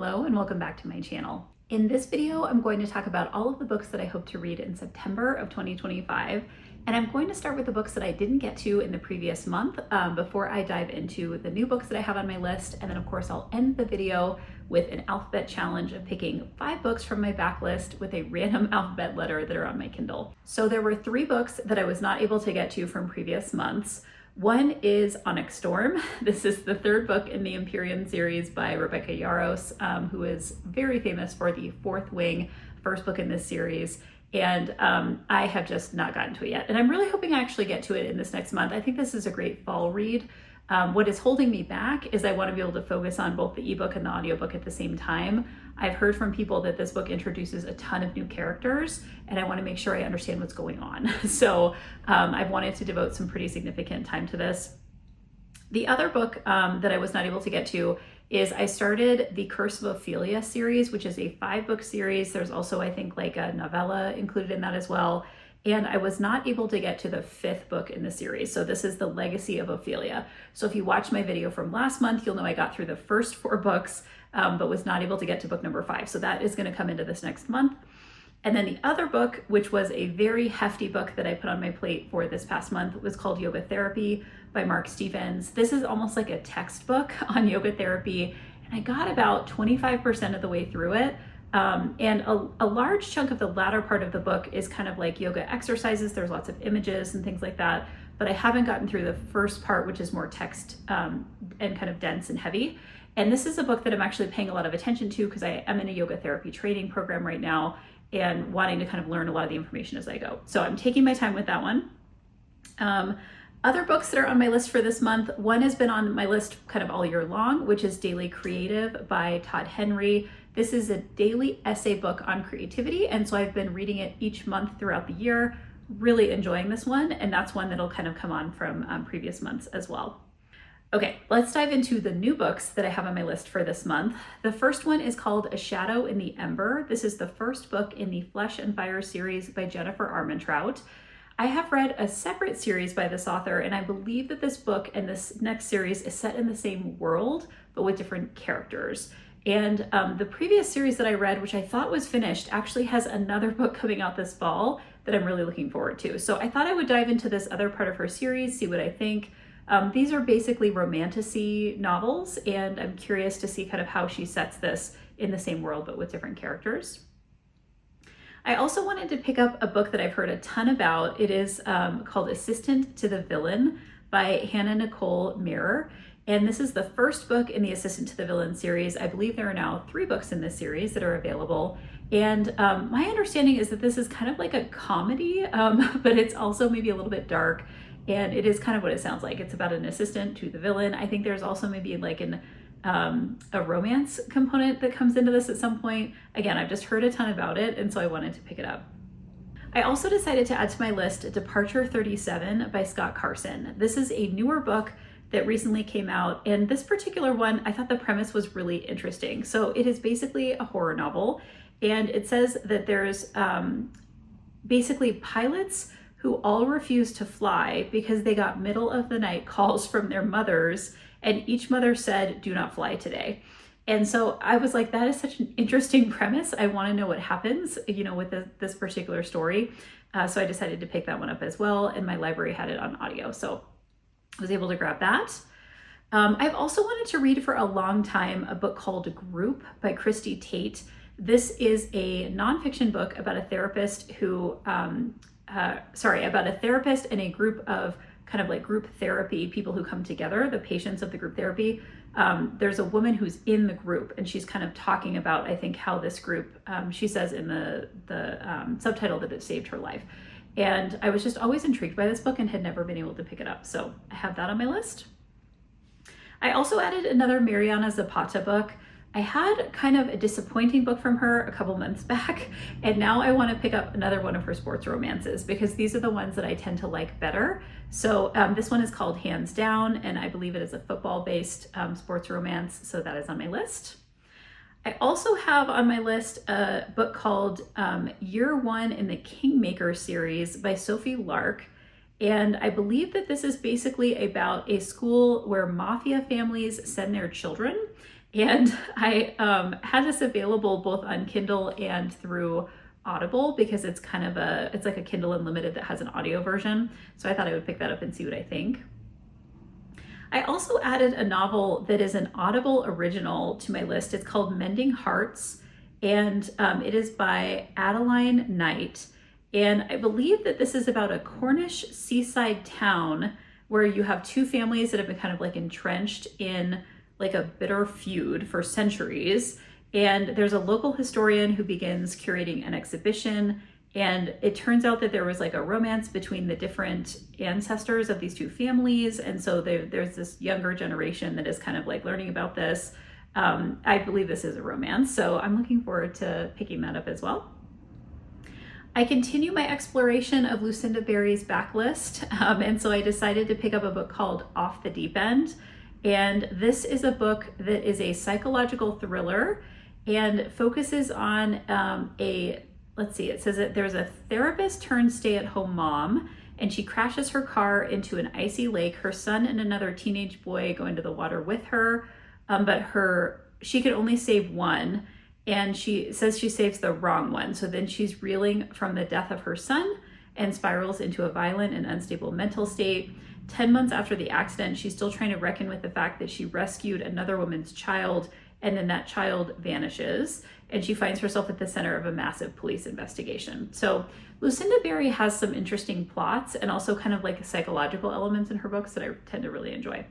Hello and welcome back to my channel. In this video, I'm going to talk about all of the books that I hope to read in September of 2025. And I'm going to start with the books that I didn't get to in the previous month before I dive into the new books that I have on my list. And then of course, I'll end the video with an alphabet challenge of picking 5 books from my backlist with a random alphabet letter that are on my Kindle. So there were 3 books that I was not able to get to from previous months. One is Onyx Storm. This is the 3rd book in the Empyrean series by Rebecca Yarros, who is very famous for the Fourth Wing, first book in this series. And I have just not gotten to it yet. And I'm really hoping I actually get to it in this next month. I think this is a great fall read. What is holding me back is I want to be able to focus on both the ebook and the audiobook at the same time. I've heard from people that this book introduces a ton of new characters, and I want to make sure I understand what's going on. So I've wanted to devote some pretty significant time to this. The other book that I was not able to get to is I started the Curse of Ophelia series, which is a 5-book series. There's also, I think, like a novella included in that as well. And I was not able to get to the 5th book in the series. So this is the Legacy of Ophelia. So if you watched my video from last month, you'll know I got through the first 4 books, but was not able to get to book number 5. So that is going to come into this next month. And then the other book, which was a very hefty book that I put on my plate for this past month, was called Yoga Therapy by Mark Stephens. This is almost like a textbook on yoga therapy. And I got about 25% of the way through it. And a large chunk of the latter part of the book is kind of like yoga exercises. There's lots of images and things like that, but I haven't gotten through the first part, which is more text and kind of dense and heavy. And this is a book that I'm actually paying a lot of attention to because I am in a yoga therapy training program right now and wanting to kind of learn a lot of the information as I go. So I'm taking my time with that one. Other books that are on my list for this month, one has been on my list kind of all year long, which is Daily Creative by Todd Henry. This is a daily essay book on creativity, and so I've been reading it each month throughout the year, really enjoying this one, and that's one that'll kind of come on from previous months as well. Okay, let's dive into the new books that I have on my list for this month. The first one is called A Shadow in the Ember. This is the first book in the Flesh and Fire series by Jennifer Armentrout. I have read a separate series by this author, and I believe that this book and this next series is set in the same world, but with different characters. And the previous series that I read, which I thought was finished, actually has another book coming out this fall that I'm really looking forward to. So I thought I would dive into this other part of her series, see what I think. These are basically romantasy novels, and I'm curious to see kind of how she sets this in the same world, but with different characters. I also wanted to pick up a book that I've heard a ton about. It is called Assistant to the Villain by Hannah Nicole Mirror. And this is the first book in the Assistant to the Villain series. I believe there are now 3 books in this series that are available. And my understanding is that this is kind of like a comedy, but it's also maybe a little bit dark. And it is kind of what it sounds like. It's about an assistant to the villain. I think there's also maybe like a romance component that comes into this at some point. Again, I've just heard a ton about it, and so I wanted to pick it up. I also decided to add to my list Departure 37 by Scott Carson. This is a newer book that recently came out, and this particular one, I thought the premise was really interesting. So it is basically a horror novel, and it says that there's basically pilots who all refuse to fly because they got middle of the night calls from their mothers, and each mother said, "Do not fly today." And so I was like, that is such an interesting premise. I want to know what happens, with this particular story. So I decided to pick that one up as well, and my library had it on audio, so I was able to grab that. I've also wanted to read for a long time a book called Group by Christy Tate. This is a nonfiction book about a therapist about a therapist and a group of kind of like group therapy people who come together, the patients of the group therapy. There's a woman who's in the group, and she's kind of talking about, I think, how this group, she says in the subtitle that it saved her life. And I was just always intrigued by this book and had never been able to pick it up. So I have that on my list. I also added another Mariana Zapata book. I had kind of a disappointing book from her a couple months back, and now I want to pick up another one of her sports romances because these are the ones that I tend to like better. So this one is called Hands Down, and I believe it is a football-based sports romance, so that is on my list. I also have on my list a book called Year One in the Kingmaker series by Sophie Lark. And I believe that this is basically about a school where mafia families send their children, And I had this available both on Kindle and through Audible because it's it's like a Kindle Unlimited that has an audio version. So I thought I would pick that up and see what I think. I also added a novel that is an Audible original to my list. It's called Mending Hearts, and it is by Adeline Knight. And I believe that this is about a Cornish seaside town where you have two families that have been kind of like entrenched in like a bitter feud for centuries. And there's a local historian who begins curating an exhibition. And it turns out that there was like a romance between the different ancestors of these two families. And so there's this younger generation that is kind of like learning about this. I believe this is a romance, so I'm looking forward to picking that up as well. I continue my exploration of Lucinda Berry's backlist, and so I decided to pick up a book called Off the Deep End. And this is a book that is a psychological thriller and focuses on it says that there's a therapist turned stay-at-home mom, and she crashes her car into an icy lake. Her son and another teenage boy go into the water with her, but she could only save one, and she says she saves the wrong one. So then she's reeling from the death of her son and spirals into a violent and unstable mental state. 10 months after the accident, she's still trying to reckon with the fact that she rescued another woman's child, and then that child vanishes, and she finds herself at the center of a massive police investigation. So Lucinda Berry has some interesting plots and also kind of like psychological elements in her books that I tend to really enjoy.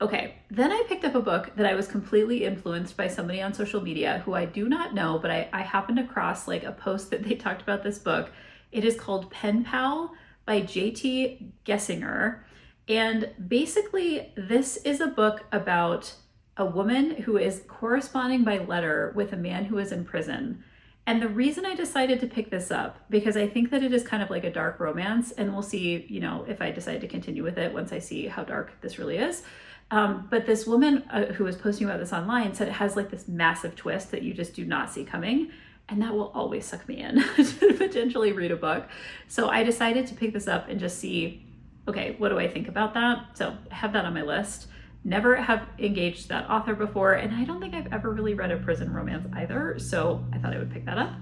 Okay, then I picked up a book that I was completely influenced by somebody on social media who I do not know, but I happened across like a post that they talked about this book. It is called Pen Pal by J.T. Gessinger. And basically this is a book about a woman who is corresponding by letter with a man who is in prison. And the reason I decided to pick this up, because I think that it is kind of like a dark romance, and we'll see, if I decide to continue with it once I see how dark this really is. But this woman who was posting about this online said it has like this massive twist that you just do not see coming. And that will always suck me in to potentially read a book. So I decided to pick this up and just see, okay, what do I think about that? So I have that on my list. Never have engaged that author before, and I don't think I've ever really read a prison romance either, so I thought I would pick that up.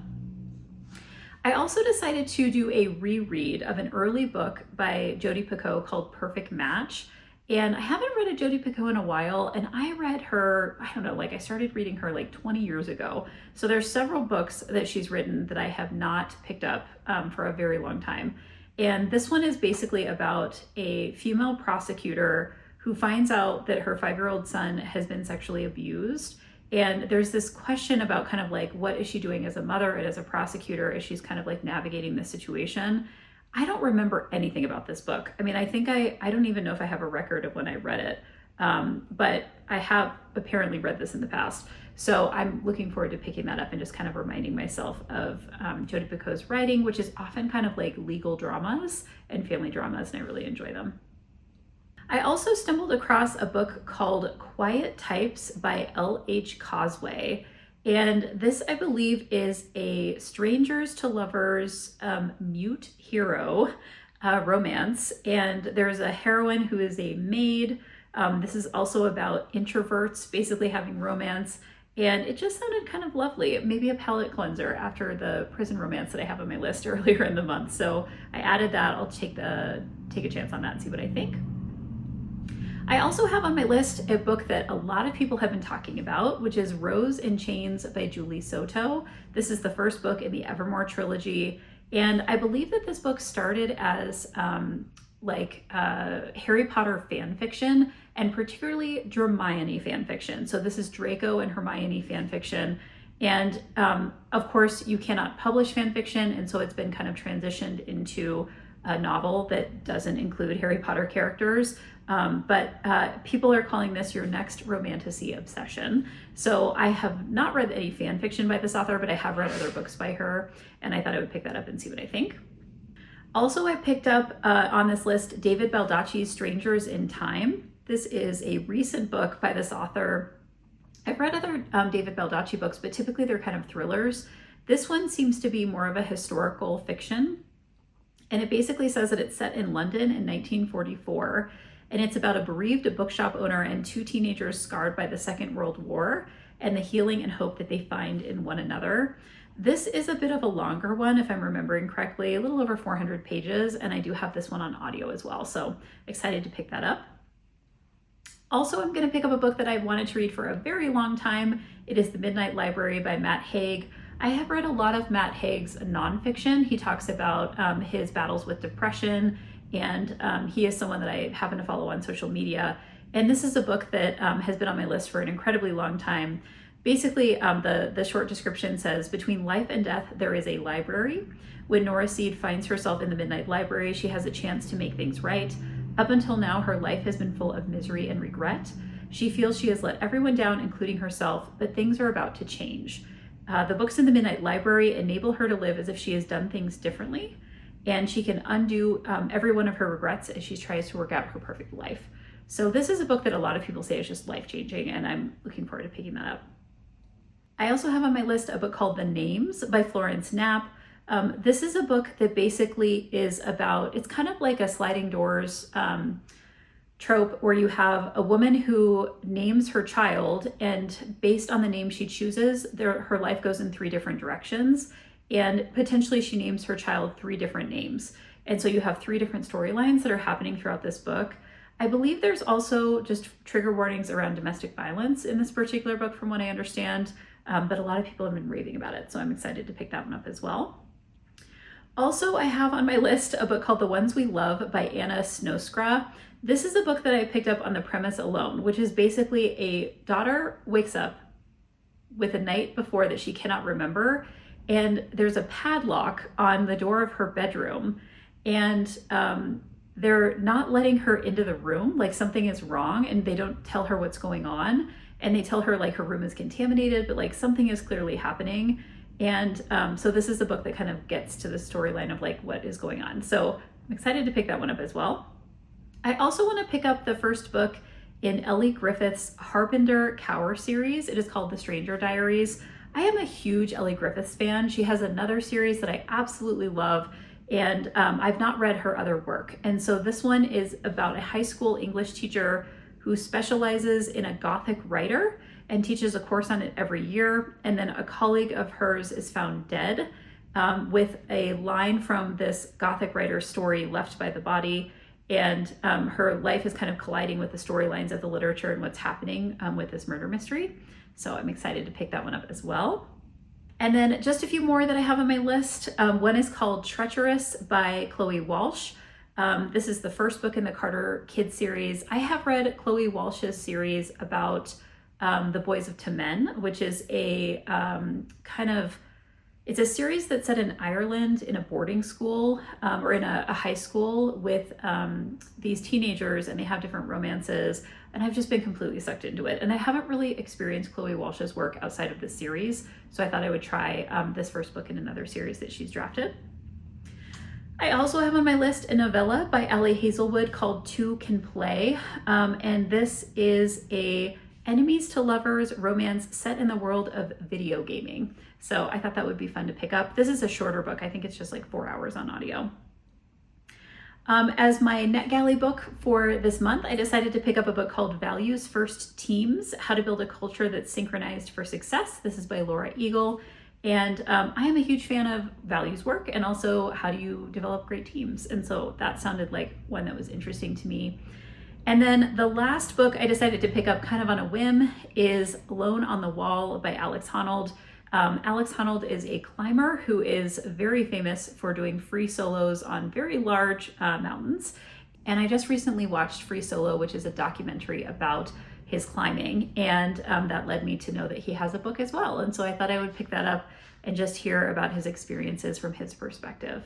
I also decided to do a reread of an early book by Jodi Picoult called Perfect Match. And I haven't read a Jodi Picoult in a while, and I read her, I started reading her like 20 years ago. So there's several books that she's written that I have not picked up for a very long time. And this one is basically about a female prosecutor who finds out that her 5-year-old son has been sexually abused. And there's this question about kind of like, what is she doing as a mother and as a prosecutor as she's kind of like navigating this situation? I don't remember anything about this book. I mean, I think I don't even know if I have a record of when I read it, but I have apparently read this in the past. So I'm looking forward to picking that up and just kind of reminding myself of Jodi Picoult's writing, which is often kind of like legal dramas and family dramas, and I really enjoy them. I also stumbled across a book called Quiet Types by L.H. Causeway. And this, I believe, is a strangers to lovers mute hero romance. And there's a heroine who is a maid. This is also about introverts basically having romance. And it just sounded kind of lovely. Maybe a palate cleanser after the prison romance that I have on my list earlier in the month. So I added that. I'll take a chance on that and see what I think. I also have on my list a book that a lot of people have been talking about, which is Rose in Chains by Julie Soto. This is the first book in the Evermore trilogy. And I believe that this book started as Harry Potter fan fiction, and particularly Hermione fan fiction. So this is Draco and Hermione fan fiction. And of course, you cannot publish fan fiction, and so it's been kind of transitioned into a novel that doesn't include Harry Potter characters. But people are calling this your next romantasy obsession. So I have not read any fan fiction by this author, but I have read other books by her, and I thought I would pick that up and see what I think. Also, I picked up on this list David Baldacci's Strangers in Time. This is a recent book by this author. I've read other David Baldacci books, but typically they're kind of thrillers. This one seems to be more of a historical fiction. And it basically says that it's set in London in 1944. and it's about a bereaved bookshop owner and two teenagers scarred by the Second World War and the healing and hope that they find in one another. This is a bit of a longer one, if I'm remembering correctly, a little over 400 pages, and I do have this one on audio as well, so excited to pick that up. Also, I'm going to pick up a book that I've wanted to read for a very long time. It is The Midnight Library by Matt Haig. I have read a lot of Matt Haig's nonfiction. He talks about his battles with depression, and he is someone that I happen to follow on social media. And this is a book that has been on my list for an incredibly long time. Basically, the short description says, between life and death, there is a library. When Nora Seed finds herself in the Midnight Library, she has a chance to make things right. Up until now, her life has been full of misery and regret. She feels she has let everyone down, including herself, but things are about to change. The books in the Midnight Library enable her to live as if she has done things differently, and she can undo every one of her regrets as she tries to work out her perfect life. So this is a book that a lot of people say is just life-changing, and I'm looking forward to picking that up. I also have on my list a book called The Names by Florence Knapp. This is a book that basically is about, it's kind of like a sliding doors trope where you have a woman who names her child, and based on the name she chooses, her life goes in 3 different directions, and potentially she names her child 3 different names. And so you have 3 different storylines that are happening throughout this book. I believe there's also just trigger warnings around domestic violence in this particular book from what I understand, but a lot of people have been raving about it, so I'm excited to pick that one up as well. Also, I have on my list a book called The Ones We Love by Anna Snoskra. This is a book that I picked up on the premise alone, which is basically a daughter wakes up with a night before that she cannot remember, and there's a padlock on the door of her bedroom, and they're not letting her into the room, like something is wrong, and they don't tell her what's going on, and they tell her like her room is contaminated, but like something is clearly happening. And so this is a book that kind of gets to the storyline of like what is going on. So I'm excited to pick that one up as well. I also want to pick up the first book in Ellie Griffith's Harbinger Cower series. It is called The Stranger Diaries. I am a huge Ellie Griffiths fan. She has another series that I absolutely love, and I've not read her other work. And so this one is about a high school English teacher who specializes in a Gothic writer and teaches a course on it every year. And then a colleague of hers is found dead with a line from this Gothic writer's story left by the body. And her life is kind of colliding with the storylines of the literature and what's happening with this murder mystery. So I'm excited to pick that one up as well. And then just a few more that I have on my list. One is called Treacherous by Chloe Walsh. This is the first book in the Carter Kids series. I have read Chloe Walsh's series about The Boys of Temen, which is a it's a series that's set in Ireland in a boarding school or in a high school with these teenagers, and they have different romances, and I've just been completely sucked into it. And I haven't really experienced Chloe Walsh's work outside of this series, so I thought I would try this first book in another series that she's drafted. I also have on my list a novella by Allie Hazelwood called Two Can Play, and this is a enemies to lovers romance set in the world of video gaming. So I thought that would be fun to pick up. This is a shorter book. I think it's just like 4 hours on audio. As my NetGalley book for this month, I decided to pick up a book called Values First Teams, How to Build a Culture That's Synchronized for Success. This is by Laura Eagle. And I am a huge fan of values work and also how do you develop great teams. And so that sounded like one that was interesting to me. And then the last book I decided to pick up kind of on a whim is Alone on the Wall by Alex Honnold. Alex Honnold is a climber who is very famous for doing free solos on very large mountains. And I just recently watched Free Solo, which is a documentary about his climbing, and that led me to know that he has a book as well. And so I thought I would pick that up and just hear about his experiences from his perspective.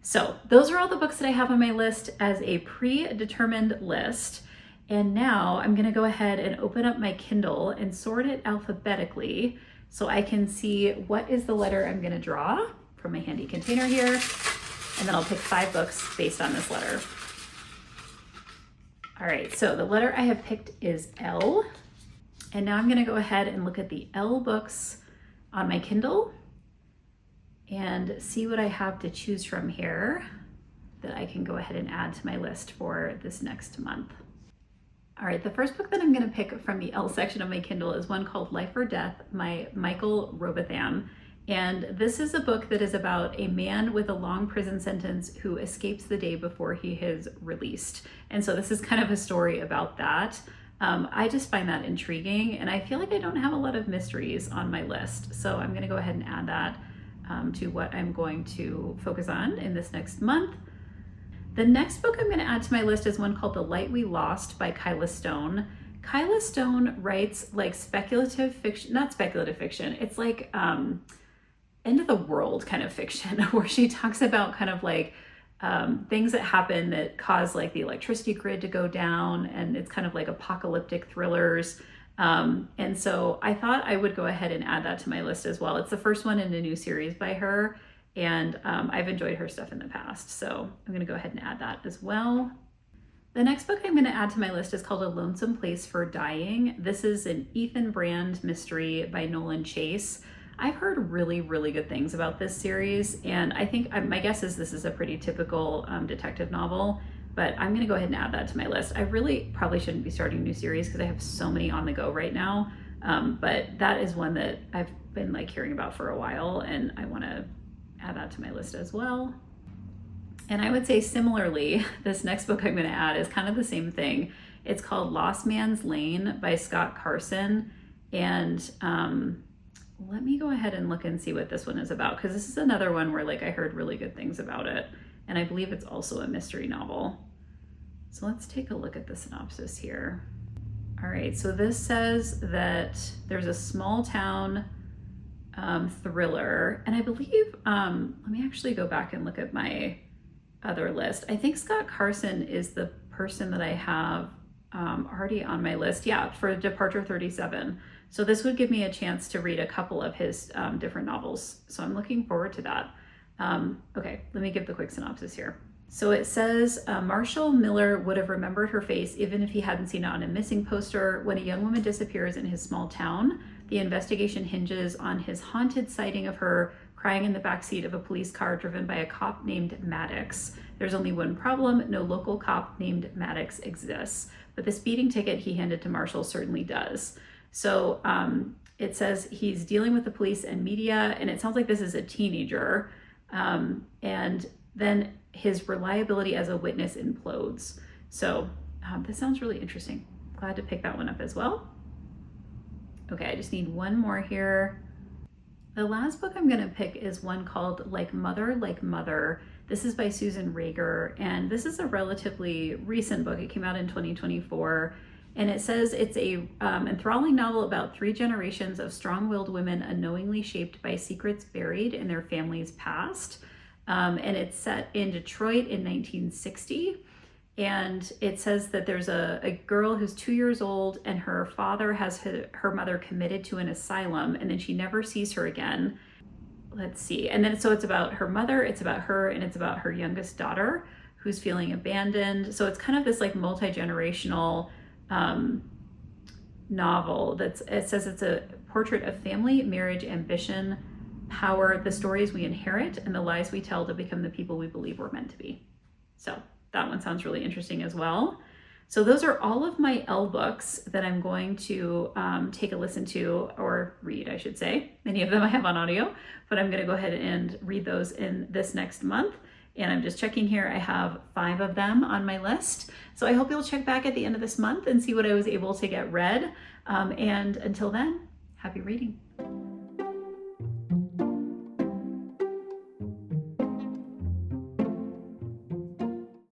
So those are all the books that I have on my list as a predetermined list. And now I'm gonna go ahead and open up my Kindle and sort it alphabetically so I can see what is the letter I'm gonna draw from my handy container here. And then I'll pick 5 books based on this letter. All right, so the letter I have picked is L. And now I'm gonna go ahead and look at the L books on my Kindle and see what I have to choose from here that I can go ahead and add to my list for this next month. All right, the first book that I'm going to pick from the L section of my Kindle is one called Life or Death by Michael Robathan. And this is a book that is about a man with a long prison sentence who escapes the day before he is released. And so this is kind of a story about that. I just find that intriguing, and I feel like I don't have a lot of mysteries on my list. So I'm going to go ahead and add that to what I'm going to focus on in this next month. The next book I'm going to add to my list is one called The Light We Lost by Kyla Stone. Kyla Stone writes like speculative fiction, not speculative fiction, it's like end of the world kind of fiction where she talks about kind of like things that happen that cause like the electricity grid to go down, and it's kind of like apocalyptic thrillers. And so I thought I would go ahead and add that to my list as well. It's the first one in a new series by her. And I've enjoyed her stuff in the past, so I'm going to go ahead and add that as well. The next book I'm going to add to my list is called A Lonesome Place for Dying. This is an Ethan Brand mystery by Nolan Chase. I've heard really, really good things about this series, and I think my guess is this is a pretty typical detective novel, but I'm going to go ahead and add that to my list. I really probably shouldn't be starting a new series because I have so many on the go right now, but that is one that I've been like hearing about for a while, and I want to add that to my list as well. And I would say similarly, this next book I'm going to add is kind of the same thing. It's called Lost Man's Lane by Scott Carson. And let me go ahead and look and see what this one is about, because this is another one where like I heard really good things about it. And I believe it's also a mystery novel. So let's take a look at the synopsis here. All right, so this says that there's a small town thriller, and I believe, let me actually go back and look at my other list. I think Scott Carson is the person that I have already on my list, yeah, for Departure 37. So this would give me a chance to read a couple of his different novels, so I'm looking forward to that. Okay, let me give the quick synopsis here. So it says, Marshall Miller would have remembered her face even if he hadn't seen it on a missing poster. When a young woman disappears in his small town, the investigation hinges on his haunted sighting of her crying in the backseat of a police car driven by a cop named Maddox. There's only one problem: no local cop named Maddox exists, but the speeding ticket he handed to Marshall certainly does. So it says he's dealing with the police and media, and it sounds like this is a teenager. And then his reliability as a witness implodes. So this sounds really interesting. Glad to pick that one up as well. Okay, I just need one more here. The last book I'm going to pick is one called Like Mother. This is by Susan Rager, and this is a relatively recent book. It came out in 2024, and it says it's a enthralling novel about 3 generations of strong-willed women unknowingly shaped by secrets buried in their family's past. And it's set in Detroit in 1960. And it says that there's a girl who's 2 years old, and her father has her mother committed to an asylum, and then she never sees her again. Let's see. And then so it's about her mother, it's about her, and it's about her youngest daughter who's feeling abandoned. So it's kind of this like multi-generational novel. It says it's a portrait of family, marriage, ambition, power, the stories we inherit, and the lies we tell to become the people we believe we're meant to be. So that one sounds really interesting as well. So those are all of my L books that I'm going to take a listen to, or read, I should say. Many of them I have on audio, but I'm going to go ahead and read those in this next month. And I'm just checking here, I have 5 of them on my list. So I hope you'll check back at the end of this month and see what I was able to get read. And until then, happy reading.